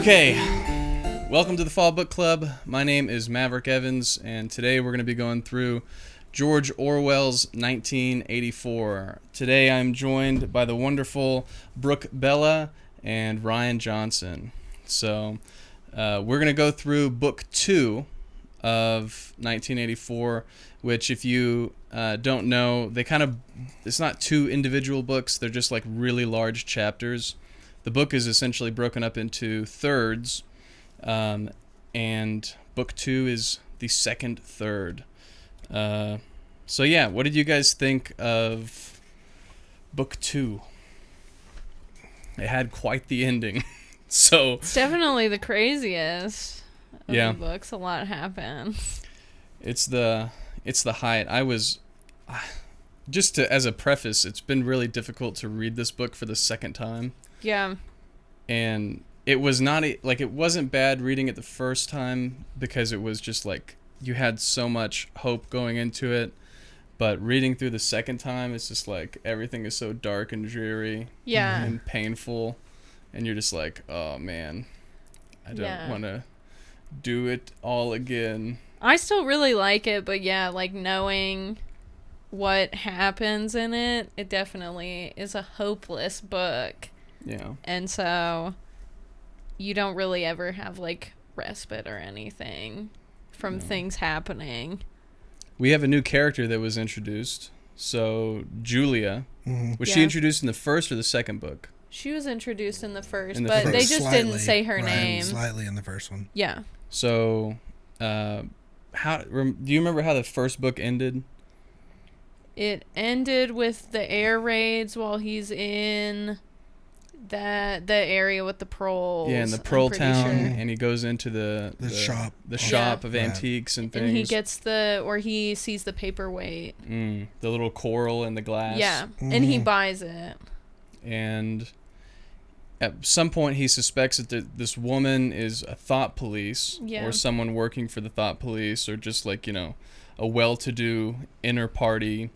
Okay, welcome to the Fall Book Club. My name is Maverick Evans, and today we're going to be going through George Orwell's 1984. Today I'm joined by the wonderful Brooke Bella and Ryan Johnson. So we're going to go through book 2 of 1984, which if you don't know, it's not 2 individual books, they're just like really large chapters. The book is essentially broken up into thirds, and book 2 is the second third. So yeah, what did you guys think of book 2? It had quite the ending. So it's definitely the craziest of the books. A lot happened. It's the height. As a preface, it's been really difficult to read this book for the second time. Yeah. And it was not it wasn't bad reading it the first time because it was just like you had so much hope going into it, but reading through the second time, it's just like everything is so dark and dreary, and painful, and you're just like, oh man, I don't want to do it all again. I still really like it, but like knowing what happens in it, it definitely is a hopeless book. Yeah. And so you don't really ever have like respite or anything from things happening. We have a new character that was introduced. So Julia, was she introduced in the first or the second book? She was introduced in the first, they just didn't say her name. Slightly in the first one. Yeah. So, do you remember how the first book ended? It ended with the air raids while he's in the area with the proles. Yeah, in the prole town, sure. And he goes into the shop of antiques and things. And he gets he sees the paperweight. The little coral in the glass. Yeah, and he buys it. And at some point he suspects that this woman is a thought police, or someone working for the thought police, or just like, a well-to-do inner party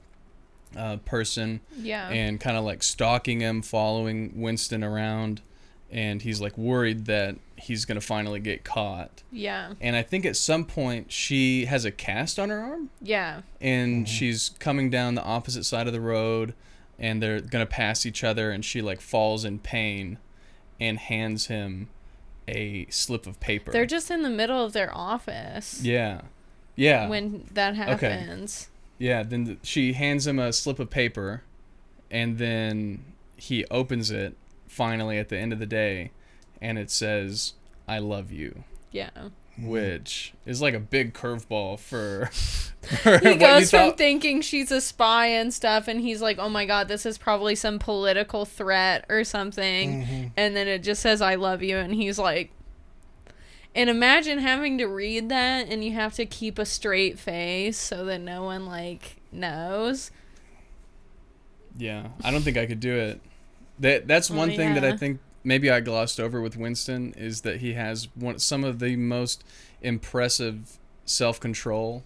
person, and kind of like stalking him, following Winston around, and he's like worried that he's gonna finally get caught. Yeah. And I think at some point she has a cast on her arm. Yeah. And she's coming down the opposite side of the road, and they're gonna pass each other, and she like falls in pain, and hands him a slip of paper. They're just in the middle of their office. Yeah. When that happens. Okay. Yeah, then she hands him a slip of paper, and then he opens it finally at the end of the day, and it says, "I love you." Yeah. Which is like a big curveball for he goes from thinking she's a spy and stuff, and he's like, oh my god, this is probably some political threat or something, and then it just says, "I love you," and he's like... And imagine having to read that, and you have to keep a straight face so that no one, knows. Yeah, I don't think I could do it. That's one thing that I think maybe I glossed over with Winston, is that he has some of the most impressive self-control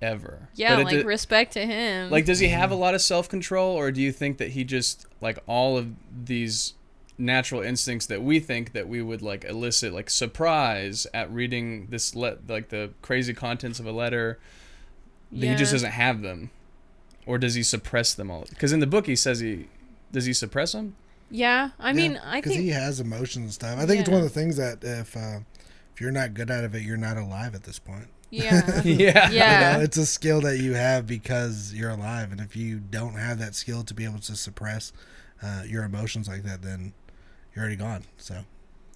ever. Yeah, respect to him. Does he have a lot of self-control, or do you think that he just, all of these natural instincts that we think that we would elicit, surprise at reading this the crazy contents of a letter, that he just doesn't have them? Or does he suppress them all? Because in the book he says does he suppress them? Yeah, I mean, I think... Because he has emotions and stuff. I think it's one of the things that if you're not good at it, you're not alive at this point. Yeah. Yeah. It's a skill that you have because you're alive, and if you don't have that skill to be able to suppress your emotions like that, then you're already gone. So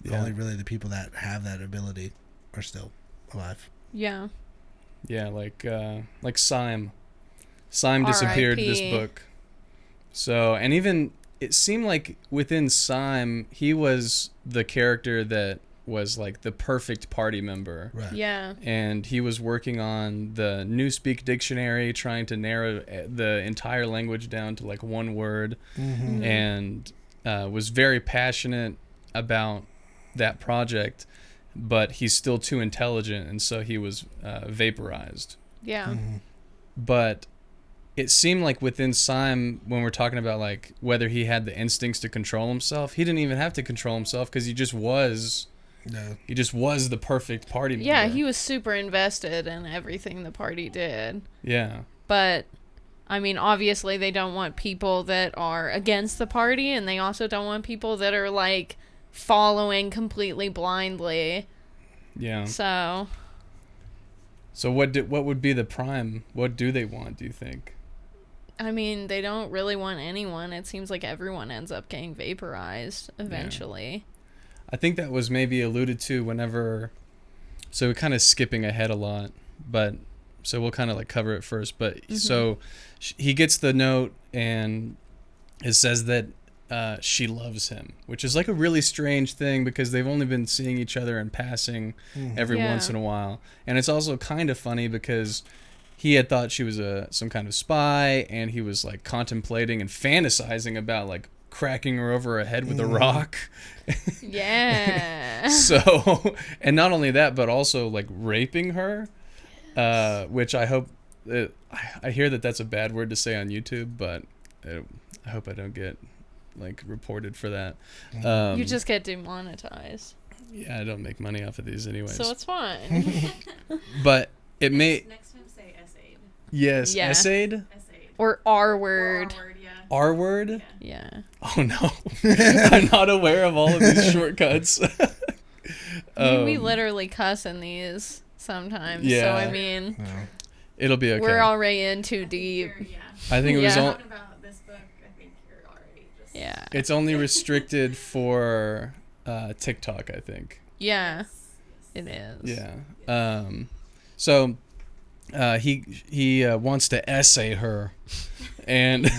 only really the people that have that ability are still alive. Yeah. Yeah, like Sime. Sime disappeared this book. So, and even it seemed like within Sime, he was the character that was the perfect party member. Right. Yeah. And he was working on the Newspeak dictionary, trying to narrow the entire language down to one word, and was very passionate about that project, but he's still too intelligent, and so he was vaporized. Yeah. But it seemed like within Sime, when we're talking about whether he had the instincts to control himself, he didn't even have to control himself because he just was No. He just was the perfect party member. Yeah, he was super invested in everything the party did. Yeah. But, I mean, obviously they don't want people that are against the party, and they also don't want people that are, like, following completely blindly. Yeah. So what would be the prime? What do they want, do you think? I mean, they don't really want anyone. It seems like everyone ends up getting vaporized eventually. Yeah. I think that was maybe alluded to whenever, so we're kind of skipping ahead a lot, but so we'll kind of like cover it first. But so he gets the note and it says that she loves him, which is like a really strange thing because they've only been seeing each other in passing every once in a while. And it's also kind of funny because he had thought she was some kind of spy, and he was like contemplating and fantasizing about like cracking her over her head with a rock. Yeah. So, and not only that, but also like raping her, which I hope, I hear that that's a bad word to say on YouTube, but I hope I don't get like reported for that. You just get demonetized. Yeah, I don't make money off of these anyways. So it's fine. But it may... Next time say essayed. Yes, Yeah. essayed? Essayed. Or R word. Or R word, yeah. R word? Yeah. Oh no. I'm not aware of all of these shortcuts. I mean, we literally cuss in these sometimes. Yeah. So, I mean, It'll be okay. we're already in too deep. I think it was Yeah. Talking about this book, I think you're already just... Yeah. it's only restricted for TikTok, I think. Yeah. It is. Yeah. So he wants to essay her, and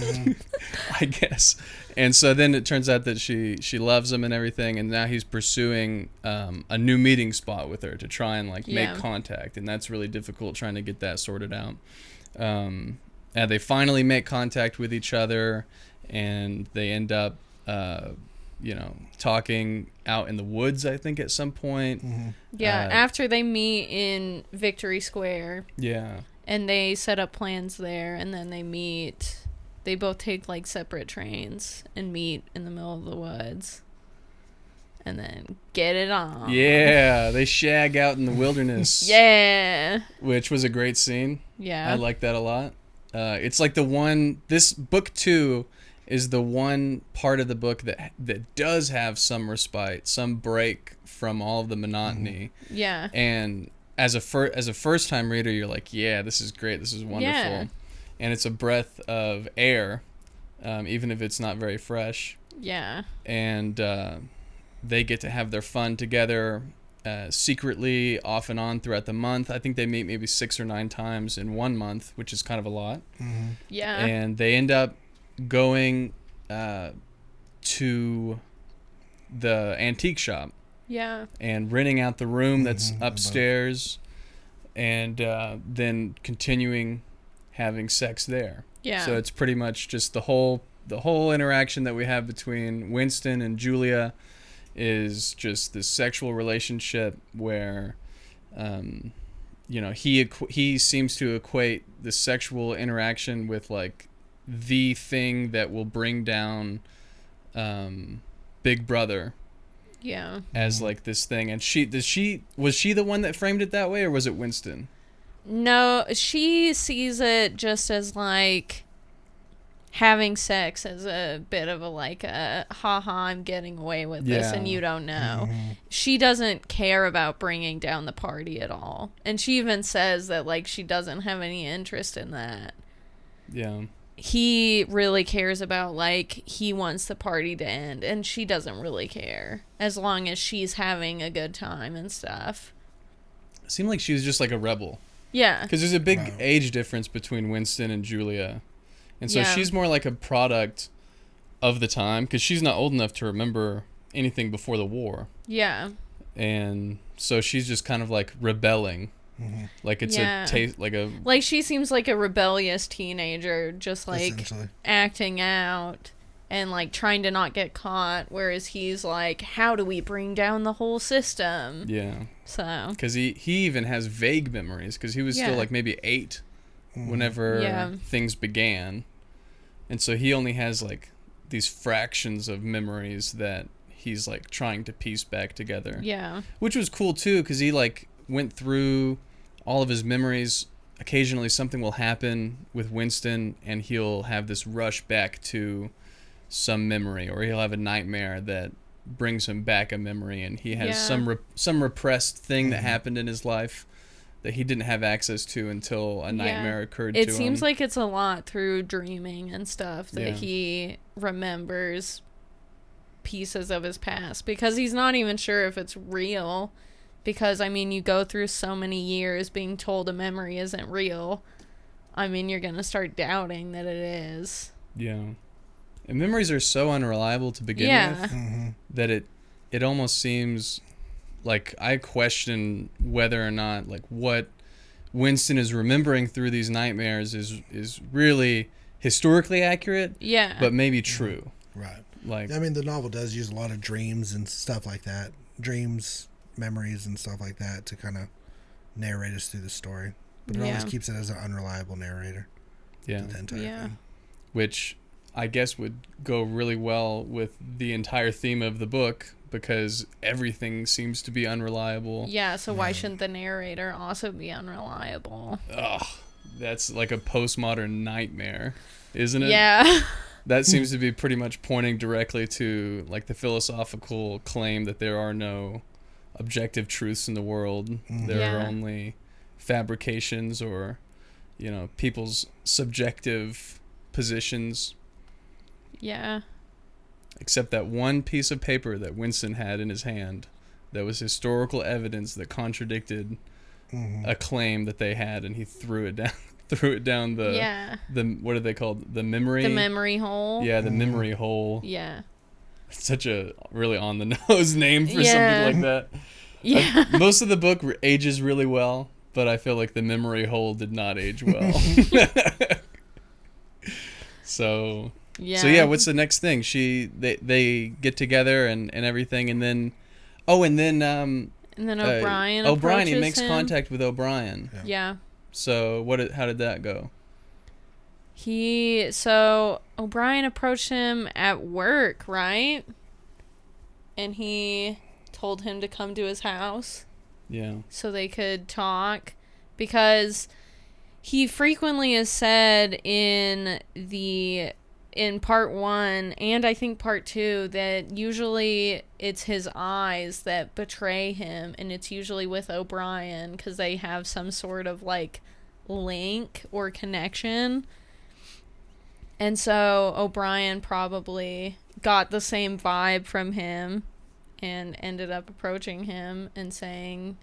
I guess, and so then it turns out that she loves him and everything, and now he's pursuing a new meeting spot with her to try and like make contact, and that's really difficult trying to get that sorted out. And they finally make contact with each other, and they end up talking out in the woods, I think, at some point. Yeah, after they meet in Victory Square. Yeah. And they set up plans there, and then they meet. They both take, like, separate trains and meet in the middle of the woods. And then get it on. Yeah, they shag out in the wilderness. Yeah. Which was a great scene. Yeah. I like that a lot. It's like this book 2 is the one part of the book that does have some respite, some break from all of the monotony. Yeah. And as a first time reader, you're like, yeah, this is great, this is wonderful. Yeah. And it's a breath of air, even if it's not very fresh. Yeah. And they get to have their fun together, secretly, off and on throughout the month. I think they meet maybe 6 or 9 times in 1 month, which is kind of a lot. Yeah. And they end up going to the antique shop. Yeah. And renting out the room that's upstairs, and then continuing having sex there. Yeah. So it's pretty much just the whole interaction that we have between Winston and Julia is just this sexual relationship where, he seems to equate the sexual interaction with like the thing that will bring down Big Brother. Yeah. As like this thing, and was she the one that framed it that way, or was it Winston? No, she sees it just as like having sex as a bit of a like a haha, I'm getting away with this and you don't know. She doesn't care about bringing down the party at all, and she even says that like she doesn't have any interest in that. Yeah. He really cares about, like, he wants the party to end, and she doesn't really care, as long as she's having a good time and stuff. It seemed like she was just like a rebel. Yeah. Because there's a big age difference between Winston and Julia. And so she's more like a product of the time, because she's not old enough to remember anything before the war. And so she's just kind of like rebelling. Like it's a taste, like she seems like a rebellious teenager, just like acting out and like trying to not get caught, whereas he's like, how do we bring down the whole system? So because he even has vague memories, because he was still like maybe 8 whenever things began, and so he only has like these fractions of memories that he's like trying to piece back together. Yeah. Which was cool too, because he like went through all of his memories. Occasionally something will happen with Winston and he'll have this rush back to some memory, or he'll have a nightmare that brings him back a memory, and he has some repressed thing that happened in his life that he didn't have access to until a nightmare occurred to him. It seems like it's a lot through dreaming and stuff that he remembers pieces of his past, because he's not even sure if it's real, because I mean, you go through so many years being told a memory isn't real. I mean, you're going to start doubting that it is. Yeah. And memories are so unreliable to begin with that it almost seems like I question whether or not like what Winston is remembering through these nightmares is really historically accurate, but maybe true. Right. Like, I mean, the novel does use a lot of dreams and stuff like that. Dreams, memories, and stuff like that to kind of narrate us through the story. But it always keeps it as an unreliable narrator. Yeah. The entire thing. Which I guess would go really well with the entire theme of the book, because everything seems to be unreliable. Yeah, so why shouldn't the narrator also be unreliable? Ugh, that's like a postmodern nightmare, isn't it? Yeah. That seems to be pretty much pointing directly to like the philosophical claim that there are no objective truths in the world. There are only fabrications or, you know, people's subjective positions. Yeah. Except that one piece of paper that Winston had in his hand that was historical evidence that contradicted a claim that they had, and he threw it down the what are they called? The memory hole. Yeah, the memory hole. Yeah. It's such a really on the nose name for something like that. Yeah. Most of the book ages really well, but I feel like the memory hole did not age well. So what's the next thing? They get together and everything, and then O'Brien he makes contact with O'Brien. Yeah. So how did that go? O'Brien approached him at work, right? And he told him to come to his house. Yeah. So they could talk, because he frequently has said in part 1 and I think part 2 that usually it's his eyes that betray him, and it's usually with O'Brien because they have some sort of like link or connection. And so O'Brien probably got the same vibe from him and ended up approaching him and saying,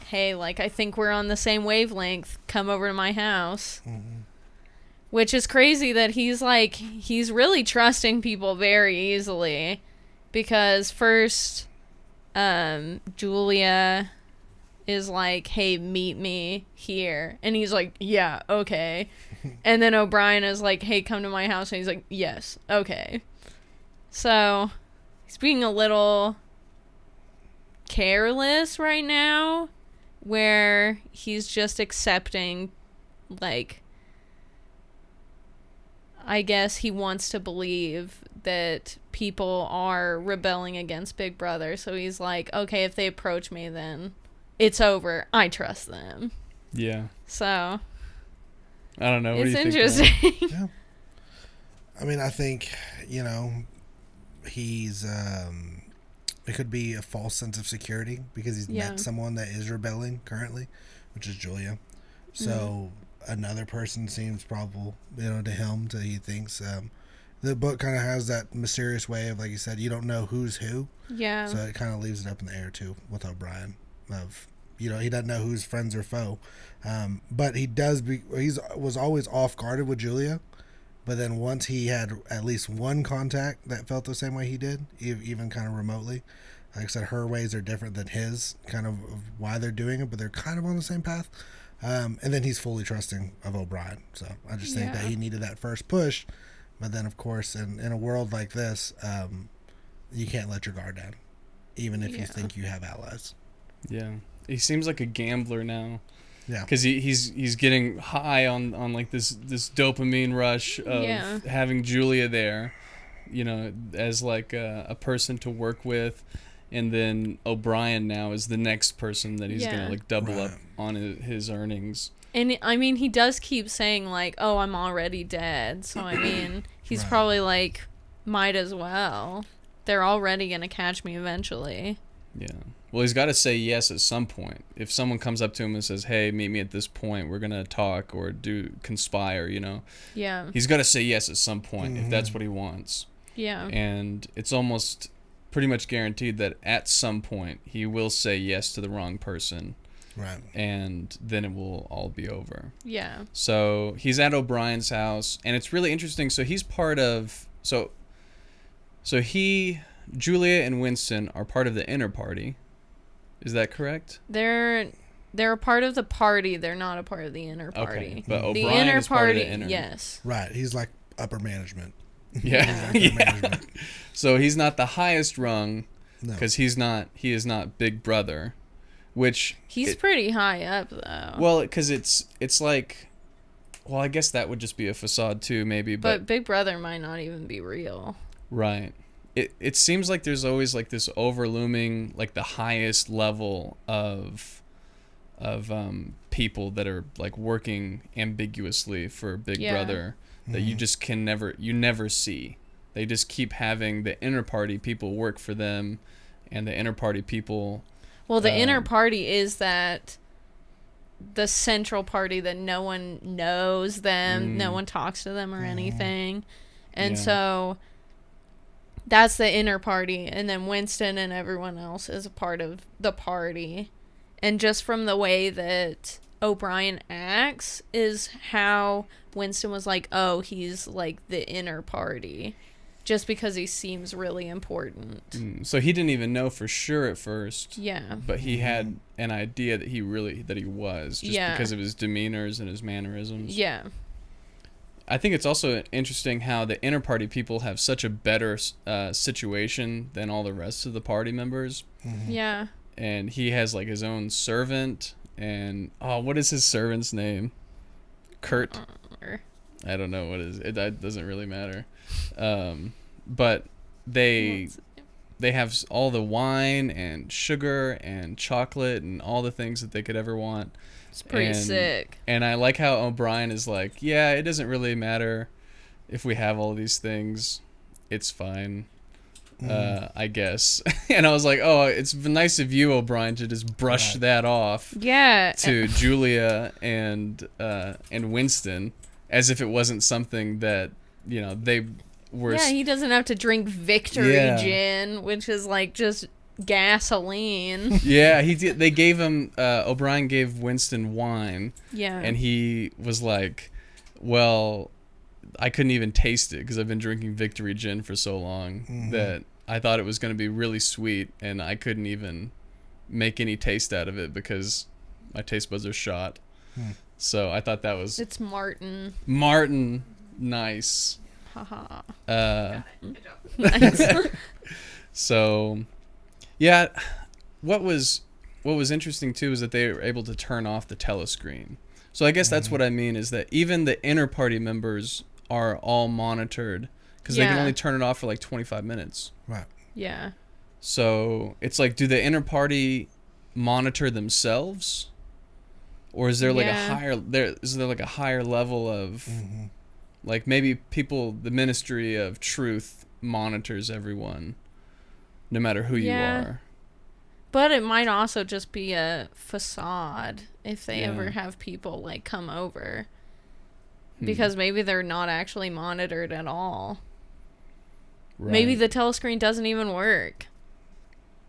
hey, like, I think we're on the same wavelength. Come over to my house. Which is crazy that he's really trusting people very easily. Because first, Julia is like, hey, meet me here. And he's like, yeah, okay. And then O'Brien is like, hey, come to my house. And he's like, yes, okay. So he's being a little careless right now, where he's just accepting, like, I guess he wants to believe that people are rebelling against Big Brother. So he's like, okay, if they approach me, then it's over. I trust them. Yeah. So I don't know. What it's do you interesting. think? Yeah. I mean, I think, he's it could be a false sense of security because he's met someone that is rebelling currently, which is Julia. So another person seems probable, to him, to he thinks. The book kind of has that mysterious way of, like you said, you don't know who's who. Yeah. So it kind of leaves it up in the air too with O'Brien. Of he doesn't know who's friends or foe, but he was always off guarded with Julia. But then once he had at least one contact that felt the same way he did, even kind of remotely. Like I said, her ways are different than his, kind of why they're doing it, but they're kind of on the same path. And then he's fully trusting of O'Brien. So I just think that he needed that first push. But then, of course, in a world like this, you can't let your guard down, even if you think you have allies. Yeah. He seems like a gambler now. Yeah, because he's getting high on like this dopamine rush of having Julia there, as like a person to work with. And then O'Brien now is the next person that he's gonna like double up on his earnings. And I mean, he does keep saying like, "Oh, I'm already dead." So I mean, he's probably like, might as well. They're already gonna catch me eventually. Yeah. Well, he's got to say yes at some point. If someone comes up to him and says, "Hey, meet me at this point. We're gonna talk or conspire," Yeah. He's got to say yes at some point if that's what he wants. Yeah. And it's almost pretty much guaranteed that at some point he will say yes to the wrong person. Right. So then it will all be over. Yeah. So he's at O'Brien's house, and it's really interesting. So he's part of Julia and Winston are part of the inner party. Is that correct? They're a part of the party. They're not a part of the inner party. Okay, but O'Brien is part of the inner. Yes. Right. He's like upper management. Yeah. Management. So he's not the highest rung because he is not Big Brother, which he's pretty high up though. Well, because it's like, well, I guess that would just be a facade too, maybe. But Big Brother might not even be real. Right. It seems like there's always like this overlooming, like the highest level of people that are like working ambiguously for Big Brother that you just never see. They just keep having the inner party people work for them, and the inner party people. Well, the inner party is that the central party that no one knows them, no one talks to them or anything, and so that's the inner party, and then Winston and everyone else is a part of the party. And just from the way that O'Brien acts is how Winston was like, oh, he's like the inner party, just because he seems really important. So he didn't even know for sure at first. Yeah. But he had an idea that he was, just because of his demeanors and his mannerisms. Yeah. I think it's also interesting how the inner party people have such a better situation than all the rest of the party members. Yeah. And he has like his own servant, and what is his servant's name? Kurt. I don't know what it is. That doesn't really matter. But they have all the wine and sugar and chocolate and all the things that they could ever want. It's pretty sick. And I like how O'Brien is like, yeah, it doesn't really matter if we have all these things. It's fine, I guess. And I was like, oh, it's nice of you, O'Brien, to just brush that off. Yeah. To Julia and Winston, as if it wasn't something that they were. Yeah, he doesn't have to drink Victory gin, which is like just gasoline. Yeah, he did. They gave him. O'Brien gave Winston wine. Yeah. And he was like, "Well, I couldn't even taste it because I've been drinking Victory gin for so long that I thought it was going to be really sweet, and I couldn't even make any taste out of it because my taste buds are shot." So I thought that was. It's Martin. Martin, nice. Haha. Good job. So, yeah, what was interesting too is that they were able to turn off the telescreen. So I guess that's what I mean, is that even the inner party members are all monitored because they can only turn it off for like 25 minutes. Right. Yeah. So it's like, do the inner party monitor themselves, or is there like a higher level of like maybe the Ministry of Truth monitors everyone, no matter who you are. But it might also just be a facade if they ever have people like come over. Because maybe they're not actually monitored at all. Right. Maybe the telescreen doesn't even work.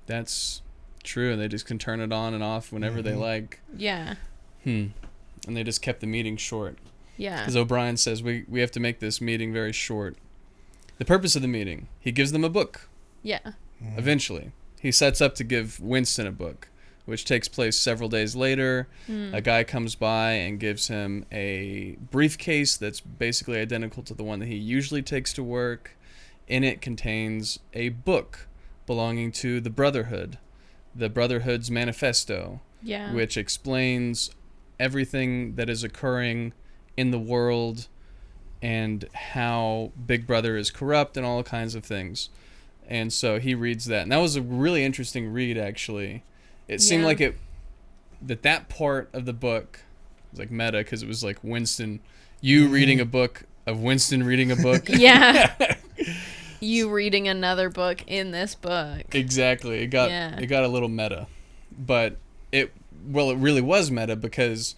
That's true. And they just can turn it on and off whenever they like. Yeah. And they just kept the meeting short. Yeah. Because O'Brien says we have to make this meeting very short. The purpose of the meeting, he gives them a book. Yeah. Eventually. He sets up to give Winston a book, which takes place several days later. A guy comes by and gives him a briefcase that's basically identical to the one that he usually takes to work. In it contains a book belonging to the Brotherhood, the Brotherhood's manifesto, which explains everything that is occurring in the world and how Big Brother is corrupt and all kinds of things. And so he reads that. And that was a really interesting read, actually. It seemed like that part of the book was like meta, because it was like Winston, you reading a book of Winston reading a book. Yeah. You reading another book in this book. Exactly. It got a little meta. But it really was meta, because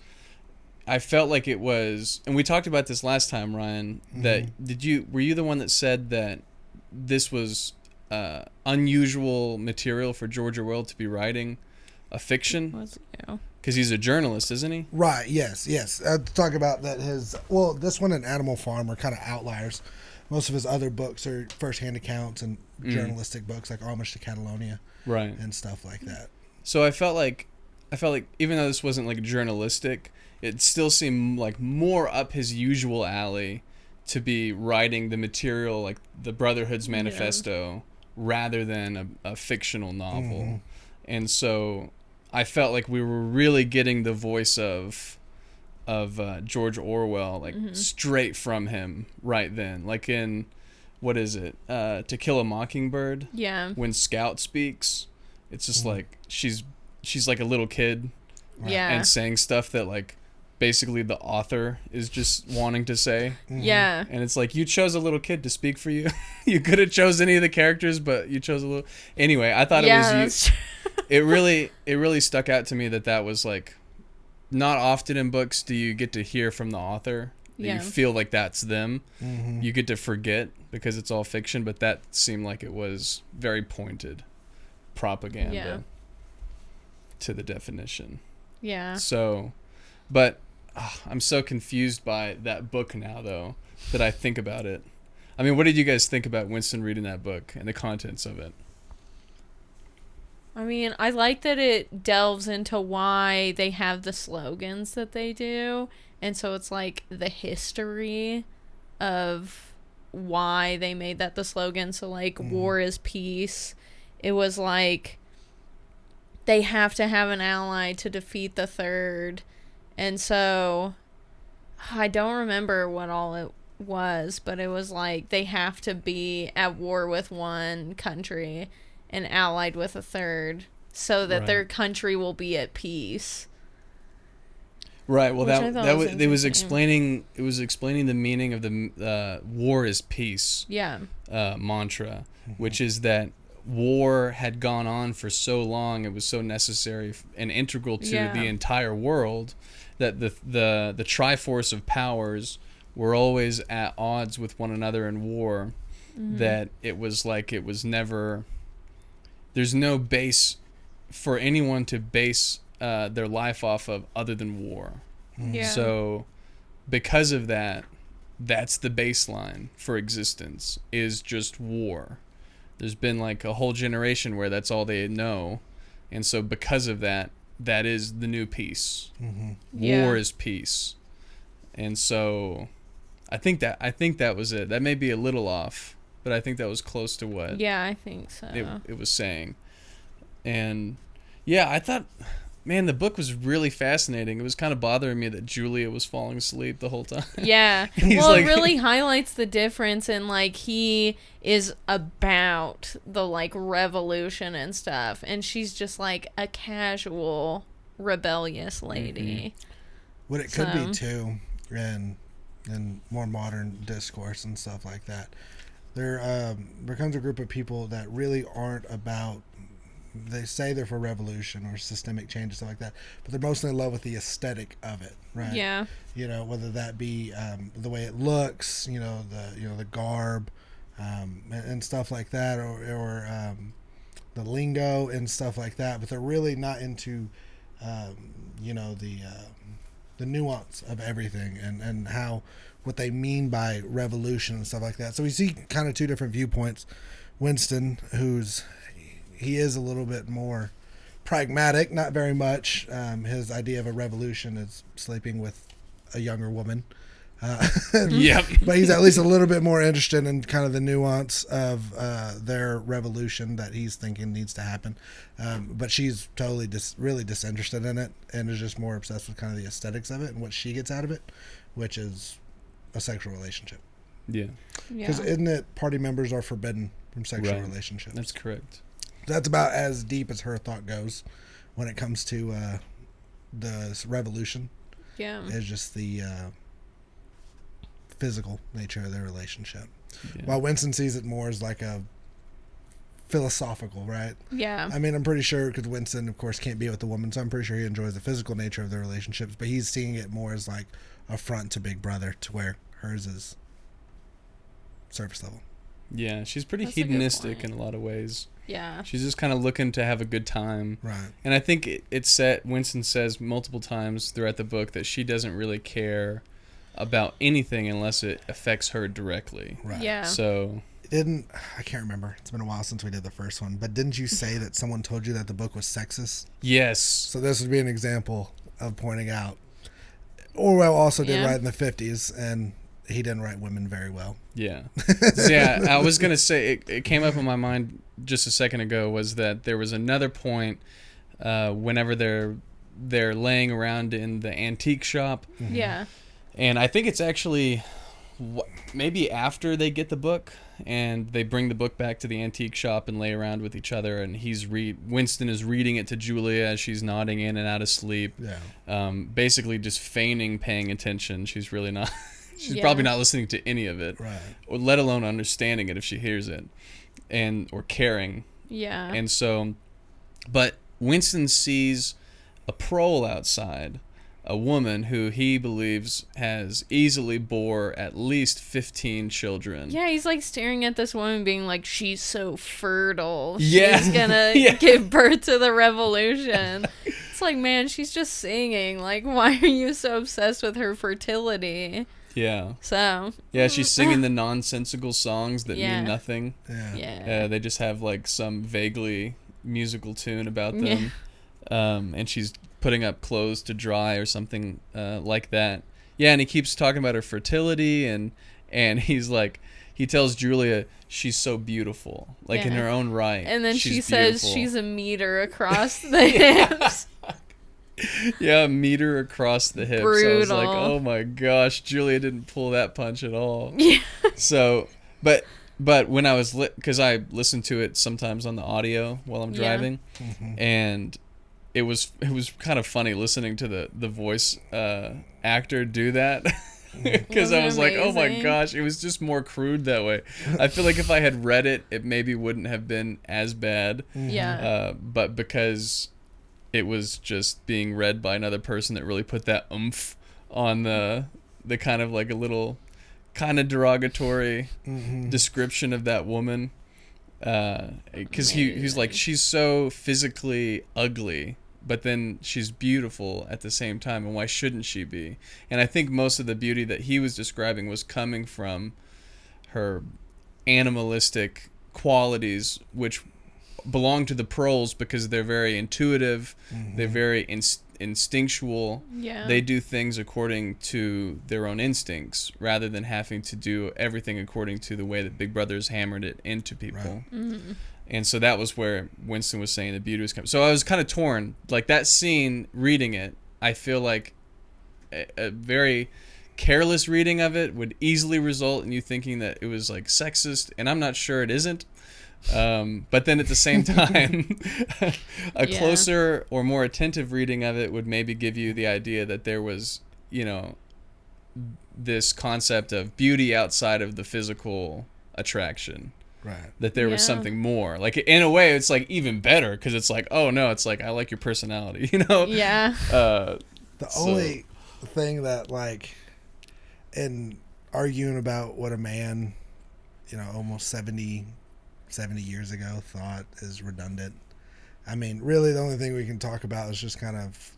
I felt like it was, and we talked about this last time, Ryan, that were you the one that said that this was unusual material for George Orwell to be writing a fiction? Was you? Because he's a journalist, isn't he? Right, yes. Talk about that this one and Animal Farm are kind of outliers. Most of his other books are first-hand accounts and journalistic books like Homage to Catalonia. Right. And stuff like that. So I felt like even though this wasn't like journalistic, it still seemed like more up his usual alley to be writing the material like the Brotherhood's manifesto rather than a fictional novel. And so I felt like we were really getting the voice of George Orwell, like straight from him right then. Like in, what is it? To Kill a Mockingbird. Yeah. When Scout speaks, it's just like she's like a little kid. Yeah. And saying stuff that like basically the author is just wanting to say. Yeah. And it's like, you chose a little kid to speak for you. You could have chose any of the characters, but you chose a little. Anyway, I thought it was you. It really stuck out to me that was like, not often in books do you get to hear from the author. You feel like that's them. You get to forget because it's all fiction, but that seemed like it was very pointed propaganda to the definition. Yeah. So, but I'm so confused by that book now, though, that I think about it. I mean, what did you guys think about Winston reading that book and the contents of it? I mean, I like that it delves into why they have the slogans that they do. And so it's like the history of why they made that the slogan. So like war is peace. It was like they have to have an ally to defeat the third. And so I don't remember what all it was, but it was like they have to be at war with one country and allied with a third so that their country will be at peace. Right. Well, it was explaining the meaning of the war is peace. Yeah. Mantra, which is that war had gone on for so long, it was so necessary and integral to the entire world that the Triforce of powers were always at odds with one another in war. That it was never. There's no base for anyone to base their life off of other than war. Yeah. So because of that, that's the baseline for existence, is just war. There's been like a whole generation where that's all they know. And so because of that, that is the new peace. War is peace. And so I think that was it. That may be a little off, but I think that was close to what I think so. It was saying. And yeah, I thought, man, the book was really fascinating. It was kind of bothering me that Julia was falling asleep the whole time. Yeah. Well, it really highlights the difference in like he is about the like revolution and stuff, and she's just like a casual rebellious lady. What it could be too, in more modern discourse and stuff like that, there becomes a group of people that really aren't about, they say they're for revolution or systemic change and stuff like that, but they're mostly in love with the aesthetic of it, right? Yeah. You know, whether that be the way it looks, the garb, and stuff like that, or the lingo and stuff like that, but they're really not into the nuance of everything and how, what they mean by revolution and stuff like that. So we see kind of two different viewpoints. Winston, he is a little bit more pragmatic, not very much. His idea of a revolution is sleeping with a younger woman. Yep. But he's at least a little bit more interested in kind of the nuance of their revolution that he's thinking needs to happen. But she's totally really disinterested in it and is just more obsessed with kind of the aesthetics of it and what she gets out of it, which is a sexual relationship. Yeah. Because isn't it party members are forbidden from sexual relationships? That's correct. That's about as deep as her thought goes when it comes to the revolution. Yeah. It's just the physical nature of their relationship. Yeah. While Winston sees it more as like a philosophical, right? Yeah. I mean, I'm pretty sure, because Winston, of course, can't be with the woman, so I'm pretty sure he enjoys the physical nature of their relationships, but he's seeing it more as like a front to Big Brother, to where hers is surface level. Yeah, she's pretty That's hedonistic in a lot of ways. Yeah. She's just kind of looking to have a good time. Right. And I think Winston says multiple times throughout the book that she doesn't really care about anything unless it affects her directly. Right. Yeah. So I can't remember. It's been a while since we did the first one, but didn't you say that someone told you that the book was sexist? yes. So this would be an example of pointing out. Orwell also did write in the 50s, and he didn't write women very well. Yeah. Yeah, I was going to say, it came up in my mind just a second ago, was that there was another point whenever they're laying around in the antique shop. Mm-hmm. Yeah. And I think it's actually maybe after they get the book and they bring the book back to the antique shop and lay around with each other, and Winston is reading it to Julia as she's nodding in and out of sleep. Yeah. Basically just feigning paying attention. She's really not she's probably not listening to any of it. Right. Or let alone understanding it if she hears it or caring. Yeah. And so, but Winston sees a prole outside, a woman who he believes has easily bore at least 15 children. Yeah, he's like staring at this woman being like, she's so fertile. Yeah. She's gonna give birth to the revolution. It's like, man, she's just singing. Like, why are you so obsessed with her fertility? Yeah. So. Yeah, she's singing the nonsensical songs that mean nothing. Yeah. Yeah. They just have like some vaguely musical tune about them. And she's putting up clothes to dry or something like that. Yeah, and he keeps talking about her fertility, and he's like, he tells Julia she's so beautiful, like in her own right. And then she beautiful. says she's a meter across the hips. Yeah, a meter across the hips. Brutal. I was like, oh my gosh, Julia didn't pull that punch at all. Yeah. So, but when I was because I listen to it sometimes on the audio while I'm driving, and it was kind of funny listening to the voice actor do that. Because I was like, oh my gosh, it was just more crude that way. I feel like if I had read it, it maybe wouldn't have been as bad. Yeah. But because it was just being read by another person that really put that oomph on the kind of like a little kind of derogatory description of that woman. Because he's like, she's so physically ugly, but then she's beautiful at the same time, and why shouldn't she be? And I think most of the beauty that he was describing was coming from her animalistic qualities, which belong to the proles because they're very intuitive, they're very instinctual. Yeah. They do things according to their own instincts rather than having to do everything according to the way that Big Brother's hammered it into people. Right. And so that was where Winston was saying the beauty was coming. So I was kind of torn. Like that scene, reading it, I feel like a very careless reading of it would easily result in you thinking that it was like sexist, and I'm not sure it isn't. But then at the same time, a closer or more attentive reading of it would maybe give you the idea that there was, this concept of beauty outside of the physical attraction. Right. That there was something more. Like, in a way, it's like even better because it's like, oh no, it's like, I like your personality, Yeah. Only thing that, like, in arguing about what a man, almost 70 years ago thought is redundant. I mean, really the only thing we can talk about is just kind of,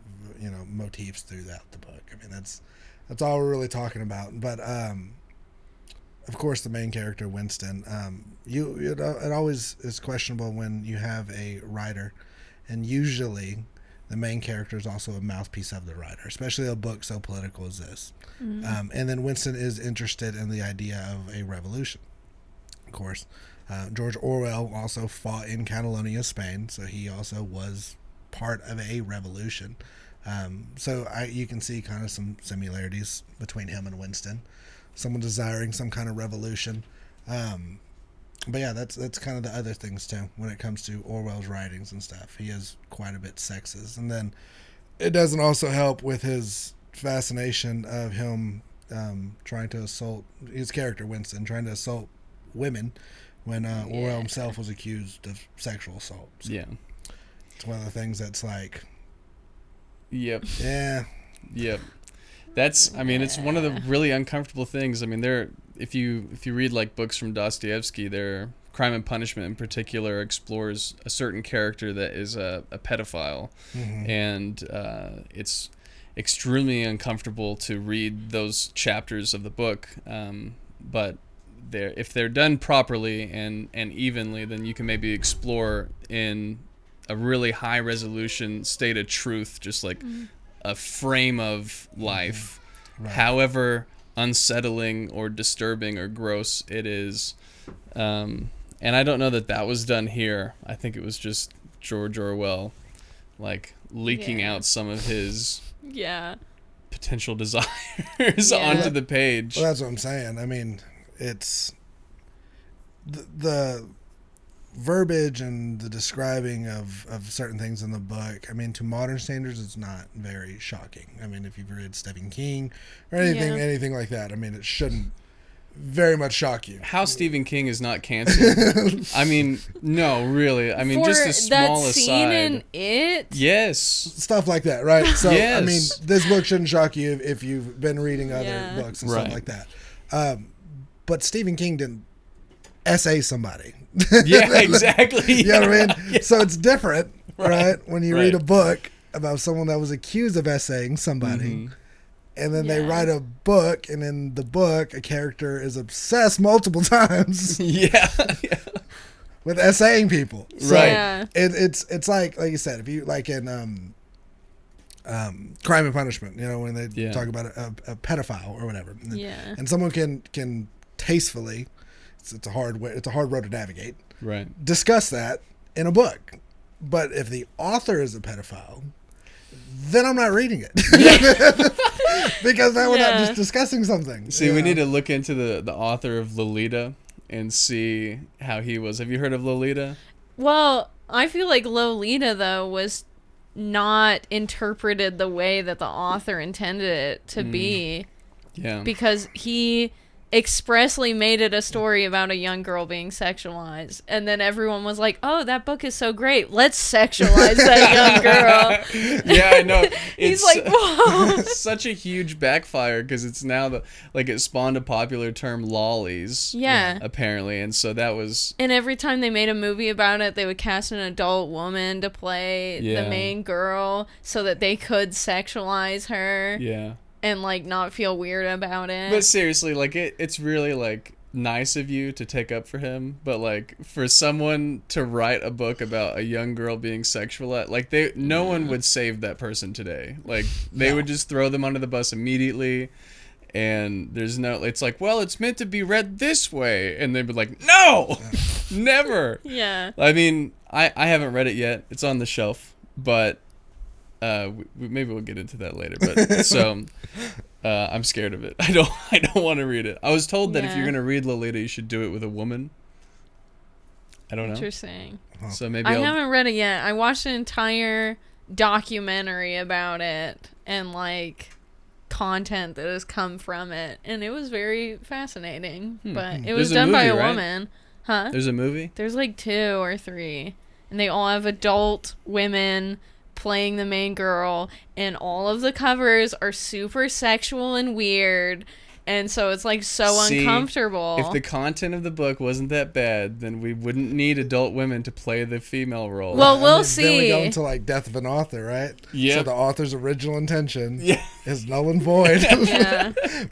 motifs throughout the book. I mean, that's all we're really talking about. But, of course, the main character, Winston, it always is questionable when you have a writer, and usually the main character is also a mouthpiece of the writer, especially a book so political as this. And then Winston is interested in the idea of a revolution. Of course, George Orwell also fought in Catalonia, Spain, so he also was part of a revolution. So you can see kind of some similarities between him and Winston. someone desiring some kind of revolution. But yeah, that's kind of the other things too when it comes to Orwell's writings and stuff. He is quite a bit sexist, and then it doesn't also help with his fascination of him trying to assault his character Winston, trying to assault women when Orwell himself was accused of sexual assault. So yeah, it's one of the things that's like, yep, yeah, yep. That's, I mean, it's one of the really uncomfortable things. I mean, if you read like books from Dostoevsky, their Crime and Punishment in particular explores a certain character that is a pedophile, and it's extremely uncomfortable to read those chapters of the book. But if they're done properly and evenly, then you can maybe explore in a really high resolution state of truth, just like a frame of life, right. However unsettling or disturbing or gross it is. And I don't know that was done here. I think it was just George Orwell like leaking out some of his potential desires onto the page. Well, that's what I'm saying. I mean, it's the verbiage and the describing of certain things in the book. I mean, to modern standards, it's not very shocking. I mean, if you've read Stephen King or anything like that, I mean, it shouldn't very much shock you. How Stephen King is not canceled? I mean, no, really. I mean, just a small that aside. Scene in It? Yes. Stuff like that, right? So, I mean, this book shouldn't shock you if you've been reading other books and stuff like that. But Stephen King didn't essay somebody. Yeah, exactly. You know what I mean? Yeah. So it's different, right? When you read a book about someone that was accused of essaying somebody, and then they write a book, and in the book, a character is obsessed multiple times. With essaying people. So it's like you said, if you like in Crime and Punishment, you know, when they talk about a pedophile or whatever, and someone can tastefully. It's a hard road to navigate. Right. Discuss that in a book, but if the author is a pedophile, then I'm not reading it because now we're not just discussing something. See, we need to look into the author of Lolita and see how he was. Have you heard of Lolita? Well, I feel like Lolita though was not interpreted the way that the author intended it to be. Yeah. Because he expressly made it a story about a young girl being sexualized, and then everyone was like, oh, that book is so great, let's sexualize that young girl. Yeah, I know. He's like, whoa. Such a huge backfire because it's now it spawned a popular term, lollies, apparently, and so that was, and every time they made a movie about it, they would cast an adult woman to play the main girl so that they could sexualize her and like not feel weird about it. But seriously, like it's really like nice of you to take up for him, but like for someone to write a book about a young girl being sexualized, like no one would save that person today. Like they would just throw them under the bus immediately, and it's like, well, it's meant to be read this way, and they'd be like, no, never. Yeah. I mean, I haven't read it yet. It's on the shelf, but maybe we'll get into that later. But so I'm scared of it. I don't want to read it. I was told that if you're gonna read Lolita, you should do it with a woman. I don't know. Interesting. So maybe I haven't read it yet. I watched an entire documentary about it and like content that has come from it, and it was very fascinating. But it was done by a woman. Huh? There's a movie? There's like 2 or 3, and they all have adult women playing the main girl, and all of the covers are super sexual and weird, and so it's like uncomfortable. If the content of the book wasn't that bad, then we wouldn't need adult women to play the female role. Well, we'll see. Then we go into like death of an author, right? Yeah. So the author's original intention is null and void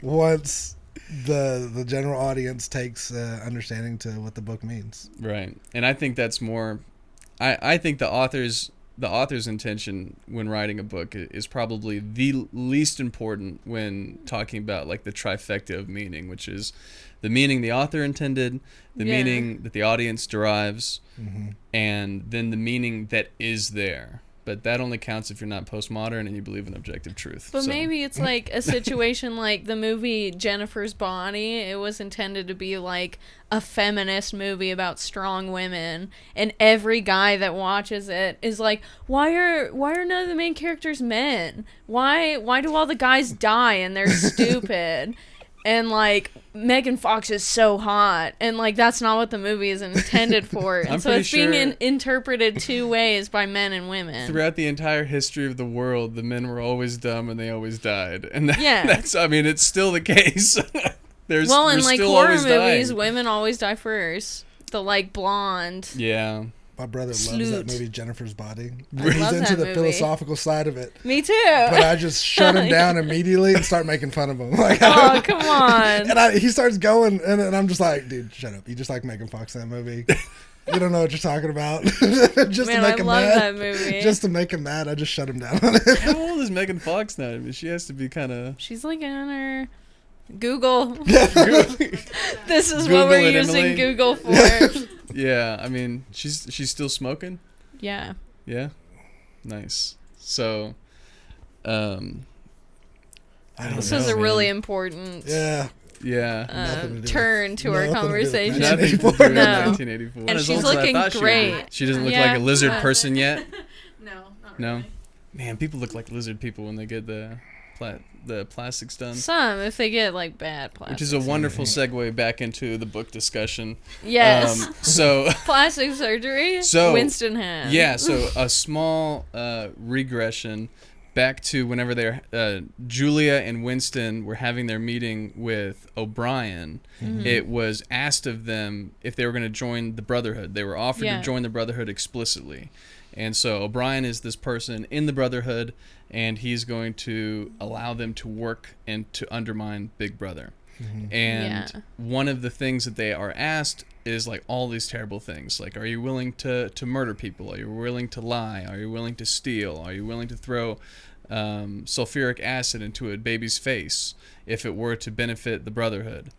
once the general audience takes understanding to what the book means. Right. And I think that's more. I think the author's intention when writing a book is probably the least important when talking about like the trifecta of meaning, which is the meaning the author intended, the meaning that the audience derives, and then the meaning that is there. but that only counts if you're not postmodern and you believe in objective truth. But maybe it's like a situation like the movie Jennifer's Body. It was intended to be like a feminist movie about strong women, and every guy that watches it is like, why are none of the main characters men? Why do all the guys die and they're stupid? And, like, Megan Fox is so hot. And, like, that's not what the movie is intended for. And so it's being interpreted two ways by men and women. Throughout the entire history of the world, the men were always dumb and they always died. And that's, I mean, it's still the case. In, like, horror movies, women always die first. The, like, blonde. Yeah. My brother loves that movie, Jennifer's Body. He's into the philosophical side of it. Me too. But I just shut him down immediately and start making fun of him. Like, oh, come on. And he starts going, and I'm just like, dude, shut up. You just like Megan Fox in that movie. You don't know what you're talking about. Just to make him mad. That movie. Just to make him mad, I just shut him down on it. How old is Megan Fox now? I mean, she has to be kind of... She's like in her... Google. This is Google what we're using Emily. Google for. Yeah, I mean, she's still smoking? Yeah. Yeah? Nice. So, this is a really important turn to our conversation. Nothing to do with 1984. And she's looking great. She doesn't look like a lizard person yet? No, not really. No? Man, people look like lizard people when they get the plastics done. Some, if they get like bad plastic. Which is a wonderful segue back into the book discussion. Yes. So plastic surgery. So Winston had. Yeah. So a small regression back to whenever Julia and Winston were having their meeting with O'Brien. Mm-hmm. It was asked of them if they were going to join the Brotherhood. They were offered to join the Brotherhood explicitly. And so O'Brien is this person in the Brotherhood, and he's going to allow them to work and to undermine Big Brother. Mm-hmm. And one of the things that they are asked is like all these terrible things. Like, are you willing to murder people? Are you willing to lie? Are you willing to steal? Are you willing to throw sulfuric acid into a baby's face if it were to benefit the Brotherhood?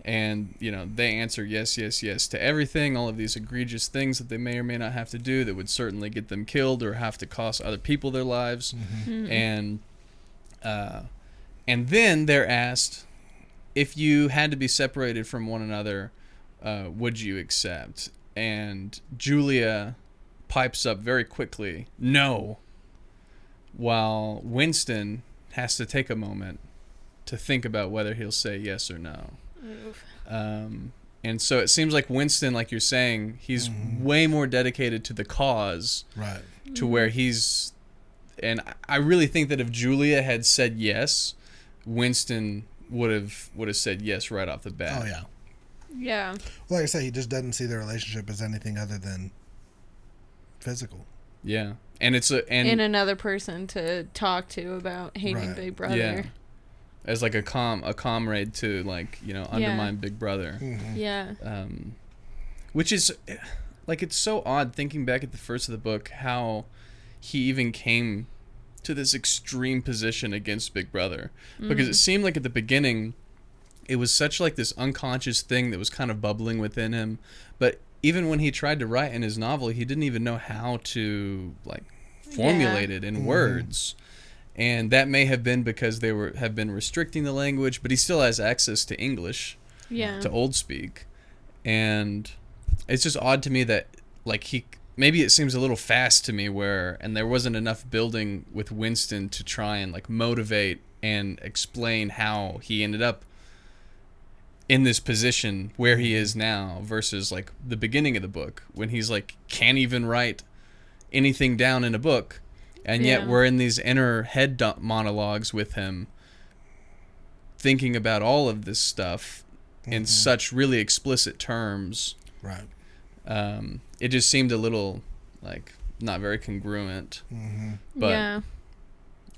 And, you know, they answer yes, yes, yes to everything, all of these egregious things that they may or may not have to do that would certainly get them killed or have to cost other people their lives. Mm-hmm. And then they're asked, if you had to be separated from one another, would you accept? And Julia pipes up very quickly, no, while Winston has to take a moment to think about whether he'll say yes or no. And so it seems like Winston, like you're saying, he's way more dedicated to the cause, right? To where he's, and I really think that if Julia had said yes, Winston would have said yes right off the bat. Oh yeah, yeah. Well, like I say, he just doesn't see the relationship as anything other than physical. Yeah, and it's and another person to talk to about hating Big Brother. Yeah. As like a comrade to, like, you know, undermine Big Brother. Mm-hmm. Yeah. Which is, like, it's so odd thinking back at the first of the book how he even came to this extreme position against Big Brother. Because it seemed like at the beginning it was such like this unconscious thing that was kind of bubbling within him. But even when he tried to write in his novel, he didn't even know how to, like, formulate it in words. And that may have been because they have been restricting the language, but he still has access to English, to Old Speak. And it's just odd to me that, like, maybe it seems a little fast to me and there wasn't enough building with Winston to try and, like, motivate and explain how he ended up in this position where he is now versus, like, the beginning of the book when he's, like, can't even write anything down in a book. And yet we're in these inner head monologues with him thinking about all of this stuff in such really explicit terms. Right. It just seemed a little, like, not very congruent. Mm-hmm. But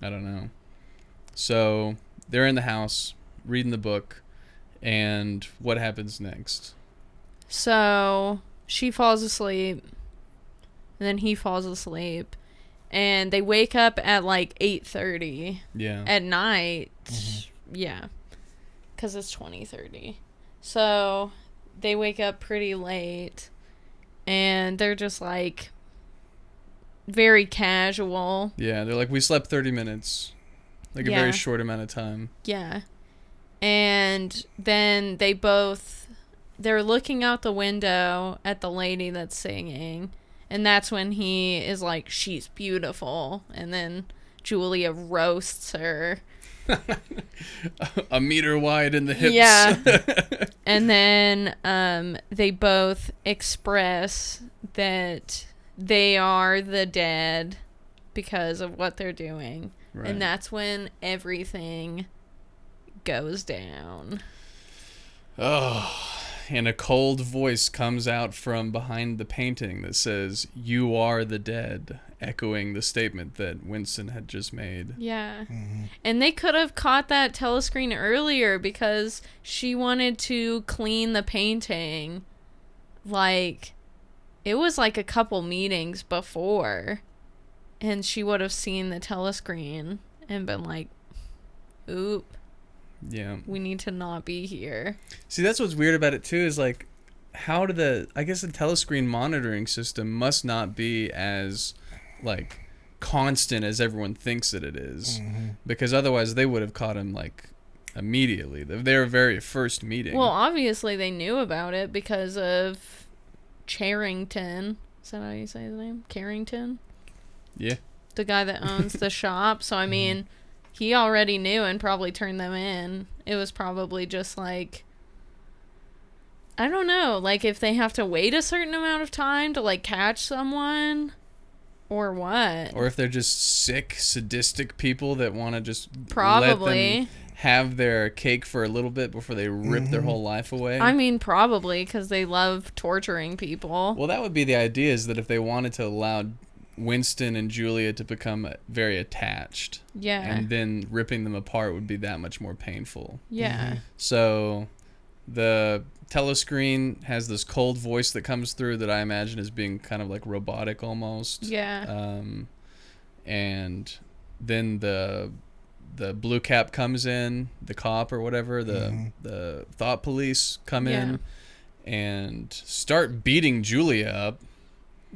I don't know. So they're in the house reading the book, and what happens next? So she falls asleep, and then he falls asleep. And they wake up at like 8:30 at night. Yeah. Because it's 20:30. So they wake up pretty late. And they're just like, very casual. Yeah, they're like, we slept 30 minutes. Like a very short amount of time. Yeah. And then they're looking out the window at the lady that's singing. And that's when he is like, she's beautiful. And then Julia roasts her. A meter wide in the hips. Yeah. And then they both express that they are the dead because of what they're doing. Right. And that's when everything goes down. Oh, and a cold voice comes out from behind the painting that says, "You are the dead," echoing the statement that Winston had just made. Yeah. Mm-hmm. And they could have caught that telescreen earlier because she wanted to clean the painting. Like, it was like a couple meetings before. And she would have seen the telescreen and been like, oop. Yeah. We need to not be here. See, that's what's weird about it, too, is like, how do I guess the telescreen monitoring system must not be as, like, constant as everyone thinks that it is. Mm-hmm. Because otherwise they would have caught him, like, immediately. Their very first meeting. Well, obviously they knew about it because of Charrington. Is that how you say his name? Carrington? Yeah. The guy that owns the shop. So, I mean, he already knew and probably turned them in. It was probably just like, I don't know, like if they have to wait a certain amount of time to like catch someone or what. Or if they're just sick, sadistic people that want to just probably let them have their cake for a little bit before they rip their whole life away. I mean, probably because they love torturing people. Well, that would be the idea, is that if they wanted to allow Winston and Julia to become very attached. Yeah. And then ripping them apart would be that much more painful. Yeah. Mm-hmm. So the telescreen has this cold voice that comes through that I imagine as being kind of like robotic almost. Yeah. And then the blue cap comes in, the cop or whatever, the thought police come in and start beating Julia up.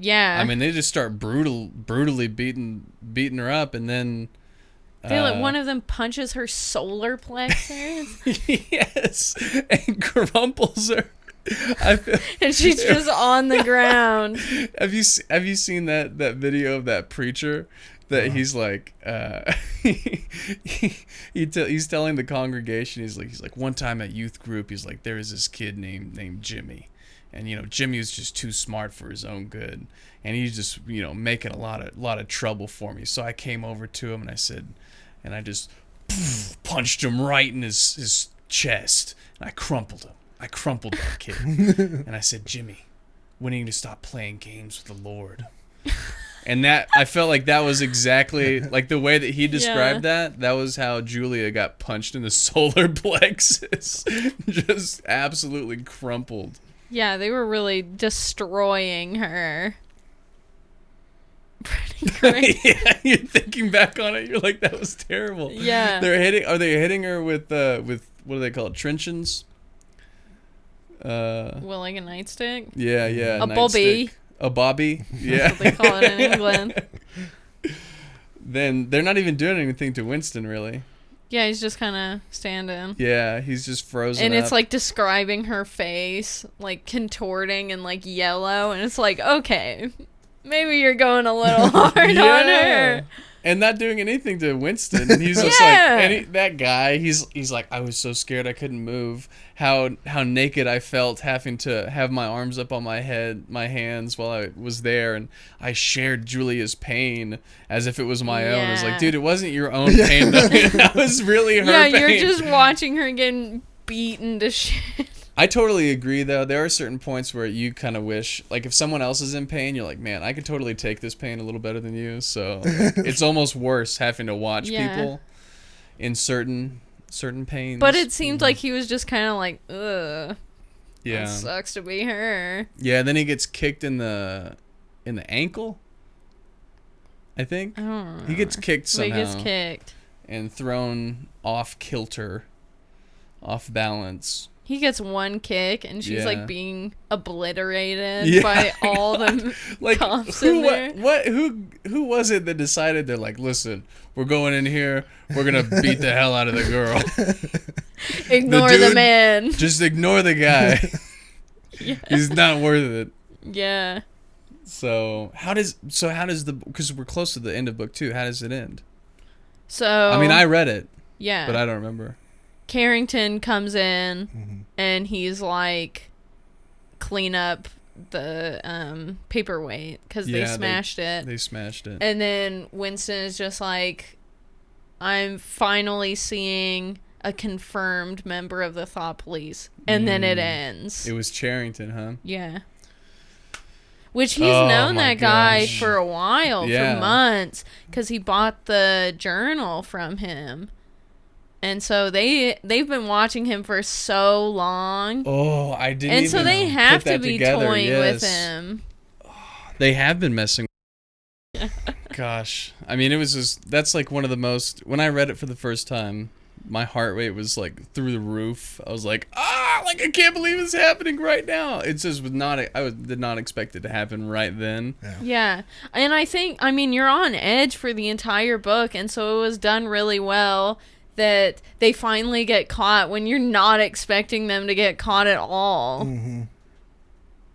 Yeah. I mean, they just start brutally beating her up, and then one of them punches her solar plexus. Yes, and crumples her. And she's just on the ground. Have you seen that video of that preacher that he's like he's telling the congregation, he's like one time at youth group, he's like, there is this kid named Jimmy. And, Jimmy was just too smart for his own good. And he's just, making a lot of trouble for me. So I came over to him and I said, and I just punched him right in his chest. And I crumpled him. I crumpled that kid. And I said, Jimmy, when are you going to stop playing games with the Lord? And I felt like that was exactly, like the way that he described that was how Julia got punched in the solar plexus. Just absolutely crumpled. Yeah, they were really destroying her. Pretty great. Yeah, you're thinking back on it, you're like, that was terrible. Yeah. Are they hitting her with what do they call it? Truncheons? Well, like a nightstick? Yeah. A bobby. A bobby? Yeah. That's what they call it in England. Then they're not even doing anything to Winston, really. Yeah, he's just kind of standing. Yeah, he's just frozen and up. it's like describing her face, like contorting and like yellow, and it's like, okay, maybe you're going a little hard on her. And not doing anything to Winston. And he's just like, that guy, he's like, I was so scared I couldn't move. How naked I felt having to have my arms up on my hands while I was there. And I shared Julia's pain as if it was my own. I was like, dude, it wasn't your own pain. That was really her pain. Yeah, you're just watching her getting beaten to shit. I totally agree, though. There are certain points where you kind of wish, like, if someone else is in pain, you're like, man, I could totally take this pain a little better than you. So it's almost worse having to watch people in certain pains. But it seemed like he was just kind of like, ugh. Yeah. That sucks to be her. Yeah, then he gets kicked in the ankle, I think. I don't know. He gets kicked somehow. He gets kicked. And thrown off kilter, off balance. He gets one kick, and she's like being obliterated by all the like cops in there. Who was it that decided they're like, listen, we're going in here, we're gonna beat the hell out of the girl. Ignore the man. Just ignore the guy. He's not worth it. Yeah. So how does because we're close to the end of book 2, how does it end? So I mean, I read it. Yeah. But I don't remember. Carrington comes in and he's like, clean up the paperweight because they smashed it. They smashed it. And then Winston is just like, I'm finally seeing a confirmed member of the thought police. And then it ends. It was Charrington, huh? Yeah. Which he's known that guy for a while, for months, because he bought the journal from him. And so they've been watching him for so long. Oh, I didn't. And so they have to be toying with him. They have been messing. Gosh, I mean, it was just that's like one of the most. When I read it for the first time, my heart rate was like through the roof. I was like, like I can't believe it's happening right now. It just was not. Did not expect it to happen right then. Yeah, and I mean, you're on edge for the entire book, and so it was done really well. That they finally get caught when you're not expecting them to get caught at all.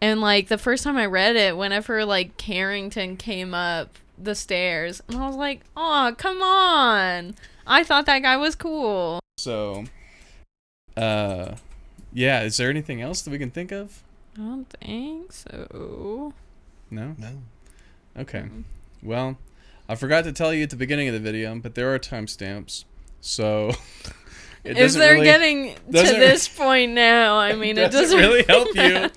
And like the first time I read it, whenever like Carrington came up the stairs, and I was like, oh, come on. I thought that guy was cool. So, yeah, is there anything else that we can think of? I don't think so. No? Okay. Well, I forgot to tell you at the beginning of the video, but there are timestamps. So if they're getting to this point now, I mean, it doesn't really help you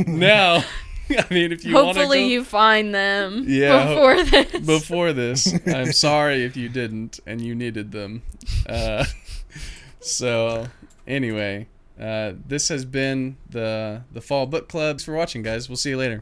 now. I mean, if you hopefully you find them before this. I'm sorry if you didn't and you needed them. So anyway, this has been the Fall Book Club. Thanks for watching, guys. We'll see you later.